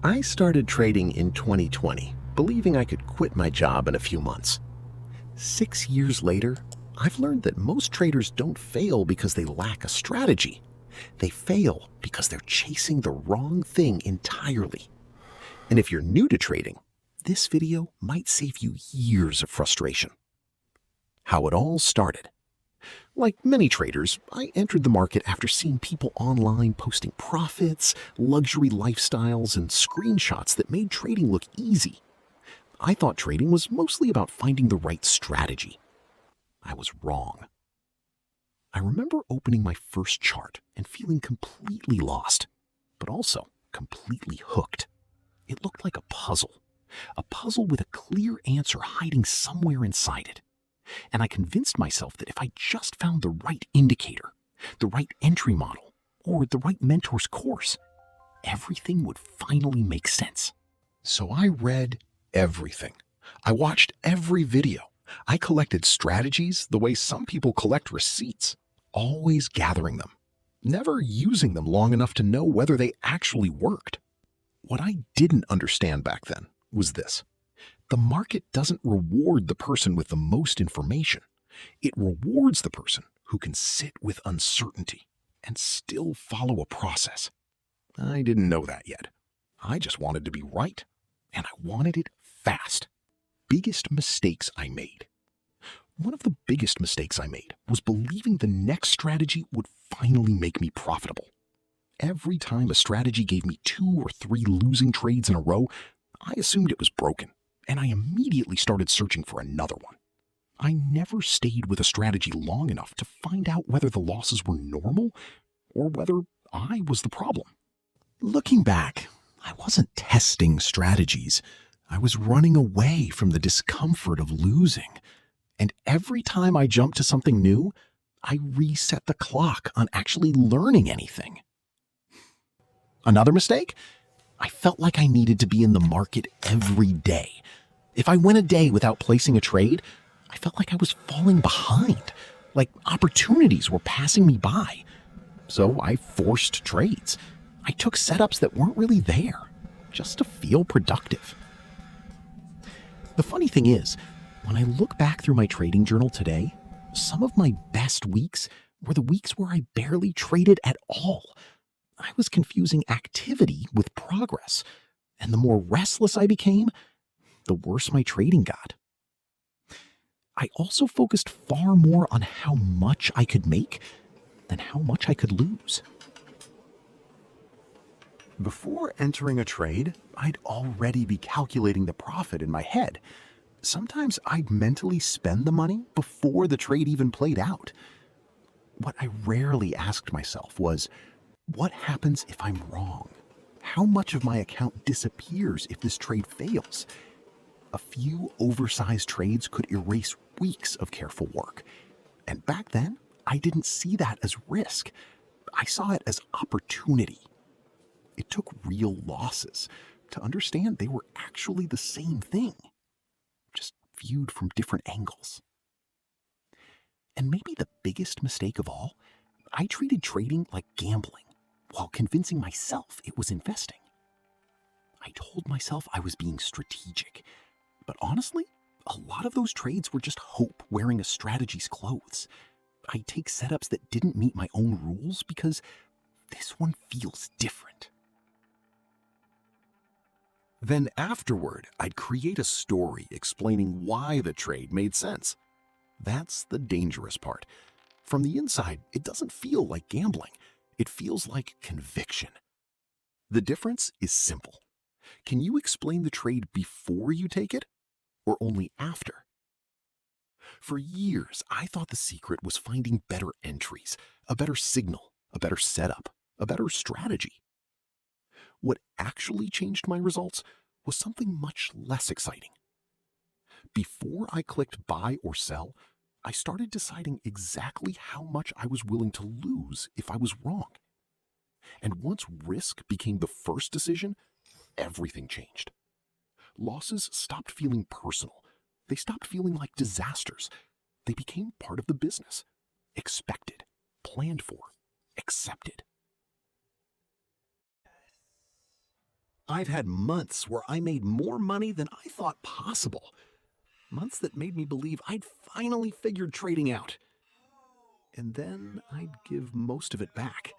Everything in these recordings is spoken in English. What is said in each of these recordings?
I started trading in 2020, believing I could quit my job in a few months. 6 years later, I've learned that most traders don't fail because they lack a strategy. They fail because they're chasing the wrong thing entirely. And if you're new to trading, this video might save you years of frustration. How it all started. Like many traders, I entered the market after seeing people online posting profits, luxury lifestyles, and screenshots that made trading look easy. I thought trading was mostly about finding the right strategy. I was wrong. I remember opening my first chart and feeling completely lost, but also completely hooked. It looked like a puzzle with a clear answer hiding somewhere inside it. And I convinced myself that if I just found the right indicator, the right entry model, or the right mentor's course, everything would finally make sense. So I read everything. I watched every video. I collected strategies the way some people collect receipts, always gathering them, never using them long enough to know whether they actually worked. What I didn't understand back then was this. The market doesn't reward the person with the most information. It rewards the person who can sit with uncertainty and still follow a process. I didn't know that yet. I just wanted to be right, and I wanted it fast. Biggest mistakes I made. One of the biggest mistakes I made was believing the next strategy would finally make me profitable. Every time a strategy gave me 2 or 3 losing trades in a row, I assumed it was broken, and I immediately started searching for another one. I never stayed with a strategy long enough to find out whether the losses were normal or whether I was the problem. Looking back, I wasn't testing strategies. I was running away from the discomfort of losing. And every time I jumped to something new, I reset the clock on actually learning anything. Another mistake? I felt like I needed to be in the market every day. If I went a day without placing a trade, I felt like I was falling behind, like opportunities were passing me by. So I forced trades. I took setups that weren't really there, just to feel productive. The funny thing is, when I look back through my trading journal today, some of my best weeks were the weeks where I barely traded at all. I was confusing activity with progress, and the more restless I became, the worse my trading got. I also focused far more on how much I could make than how much I could lose. Before entering a trade, I'd already be calculating the profit in my head. Sometimes I'd mentally spend the money before the trade even played out. What I rarely asked myself was, what happens if I'm wrong? How much of my account disappears if this trade fails? A few oversized trades could erase weeks of careful work. And back then, I didn't see that as risk. I saw it as opportunity. It took real losses to understand they were actually the same thing, just viewed from different angles. And maybe the biggest mistake of all, I treated trading like gambling while convincing myself it was investing. I told myself I was being strategic, but honestly, a lot of those trades were just hope wearing a strategy's clothes. I'd take setups that didn't meet my own rules because this one feels different. Then afterward, I'd create a story explaining why the trade made sense. That's the dangerous part. From the inside, it doesn't feel like gambling. It feels like conviction. The difference is simple. Can you explain the trade before you take it, or only after? For years, I thought the secret was finding better entries, a better signal, a better setup, a better strategy. What actually changed my results was something much less exciting. Before I clicked buy or sell, I started deciding exactly how much I was willing to lose if I was wrong. And once risk became the first decision, everything changed. Losses stopped feeling personal. They stopped feeling like disasters. They became part of the business. Expected, planned for, accepted. I've had months where I made more money than I thought possible. Months that made me believe I'd finally figured trading out. And then I'd give most of it back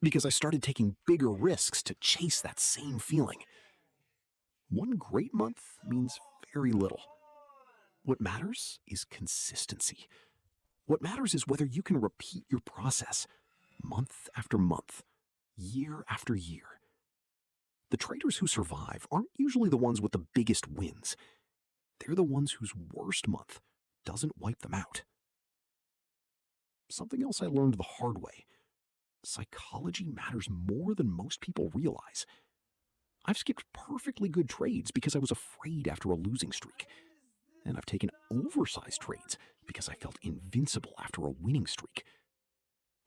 because I started taking bigger risks to chase that same feeling. One great month means very little. What matters is consistency. What matters is whether you can repeat your process month after month, year after year. The traders who survive aren't usually the ones with the biggest wins. They're the ones whose worst month doesn't wipe them out. Something else I learned the hard way. Psychology matters more than most people realize. I've skipped perfectly good trades because I was afraid after a losing streak. And I've taken oversized trades because I felt invincible after a winning streak.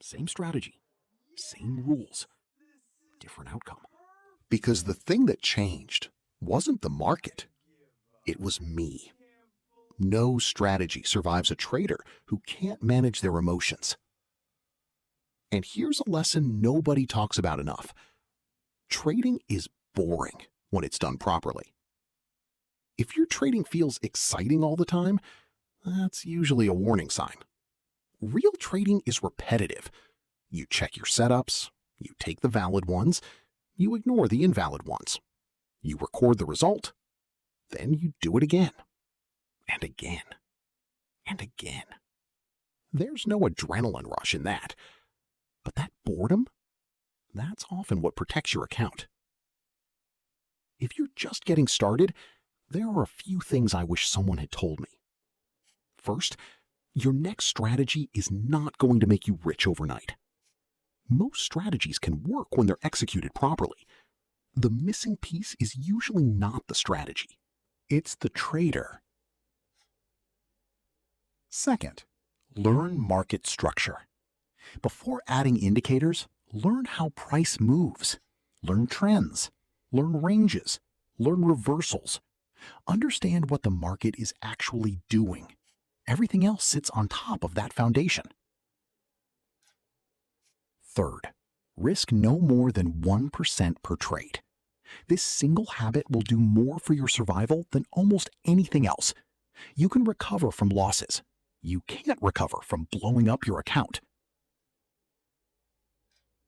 Same strategy, same rules, different outcome. Because the thing that changed wasn't the market. It was me. No strategy survives a trader who can't manage their emotions. And here's a lesson nobody talks about enough. Trading is boring when it's done properly. If your trading feels exciting all the time, that's usually a warning sign. Real trading is repetitive. You check your setups, you take the valid ones, you ignore the invalid ones. You record the result, then you do it again, and again, and again. There's no adrenaline rush in that. But that boredom, that's often what protects your account. If you're just getting started, there are a few things I wish someone had told me. First, your next strategy is not going to make you rich overnight. Most strategies can work when they're executed properly. The missing piece is usually not the strategy. It's the trader. Second, learn market structure. Before adding indicators, learn how price moves. Learn trends. Learn ranges. Learn reversals. Understand what the market is actually doing. Everything else sits on top of that foundation. Third, risk no more than 1% per trade. This single habit will do more for your survival than almost anything else. You can recover from losses. You can't recover from blowing up your account.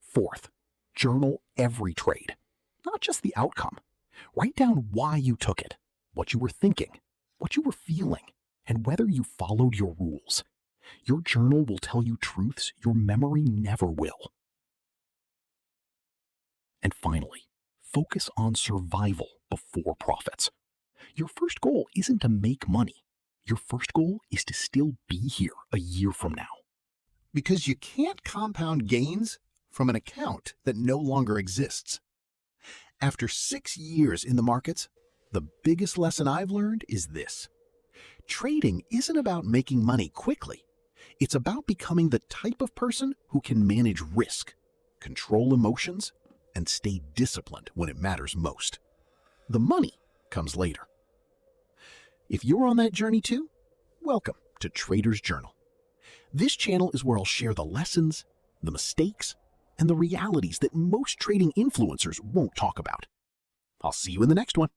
Fourth, journal every trade, not just the outcome. Write down why you took it, what you were thinking, what you were feeling, and whether you followed your rules. Your journal will tell you truths your memory never will. And finally, focus on survival before profits. Your first goal isn't to make money. Your first goal is to still be here a year from now. Because you can't compound gains from an account that no longer exists. After 6 years in the markets, the biggest lesson I've learned is this. Trading isn't about making money quickly. It's about becoming the type of person who can manage risk, control emotions, and stay disciplined when it matters most. The money comes later. If you're on that journey too, welcome to Trader's Journal. This channel is where I'll share the lessons, the mistakes, and the realities that most trading influencers won't talk about. I'll see you in the next one.